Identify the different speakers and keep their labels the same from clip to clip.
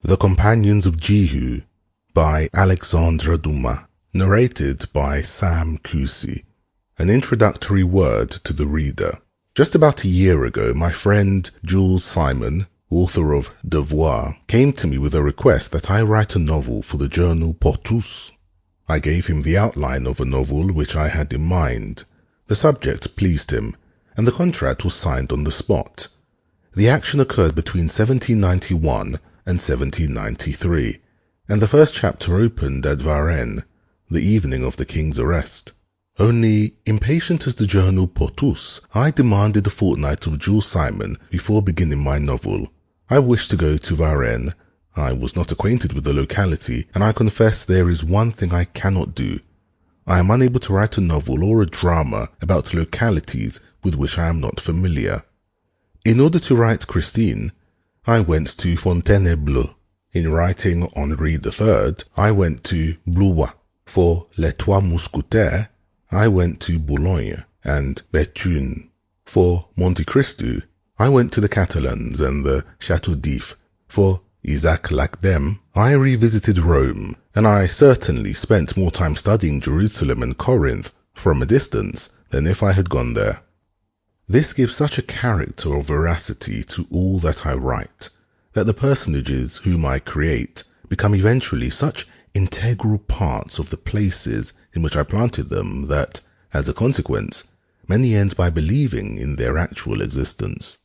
Speaker 1: The Companions of Jehu by Alexandre Dumas, narrated by Sam Kusi. An introductory word to the reader. Just about a year ago, my friend Jules Simon, author of Directoire, came to me with a request that I write a novel for the journal Pour Tous. I gave him the outline of a novel which I had in mind. The subject pleased him, and the contract was signed on the spot. The action occurred between 1791 and 1793, and the first chapter opened at Varennes, the evening of the king's arrest. Only, impatient as the journal Pour Tous, I demanded a fortnight of Jules Simon before beginning my novel. I wished to go to Varennes. I was not acquainted with the locality, and I confess there is one thing I cannot do. I am unable to write a novel or a drama about localities with which I am not familiar. In order to write Christine, I went to Fontainebleau. In writing Henri III, I went to Blois. For Les Trois Mousquetaires, I went to Boulogne and Béthune. For Monte Cristo, I went to the Catalans and the Château d'If. For Isaac Lacdème, I revisited Rome, and I certainly spent more time studying Jerusalem and Corinth from a distance than if I had gone there. This gives such a character of veracity to all that I write, that the personages whom I create become eventually such integral parts of the places in which I planted them that, as a consequence, many end by believing in their actual existence.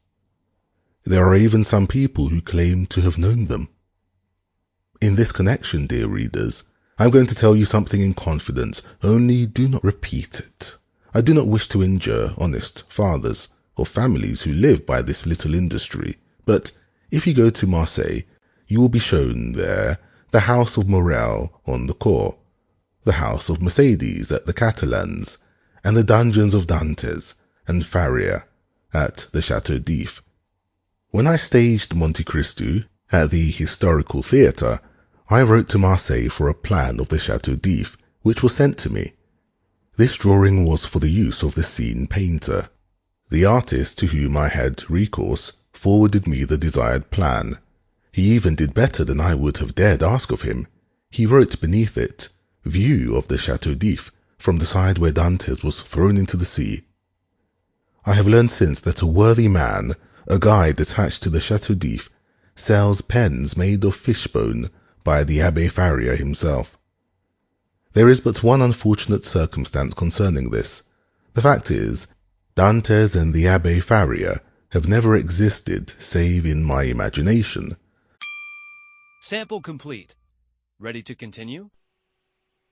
Speaker 1: There are even some people who claim to have known them. In this connection, dear readers, I am going to tell you something in confidence, only do not repeat it. I do not wish to injure honest fathers or families who live by this little industry, but if you go to Marseille, you will be shown there the house of Morel on the Cour, the house of Mercedes at the Catalans, and the dungeons of Dantes and Faria at the Château d'If. When I staged Monte Cristo at the Historical Theatre, I wrote to Marseille for a plan of the Château d'If, which was sent to me. This drawing was for the use of the scene painter. The artist to whom I had recourse forwarded me the desired plan. He even did better than I would have dared ask of him. He wrote beneath it, "View of the Château d'If from the side where Dantes was thrown into the sea." I have learned since that a worthy man, a guide attached to the Château d'If, sells pens made of fishbone by the Abbé Faria himself. There is but one unfortunate circumstance concerning this. The fact is, Dantes and the Abbé Faria have never existed save in my imagination.
Speaker 2: Sample complete. Ready to continue?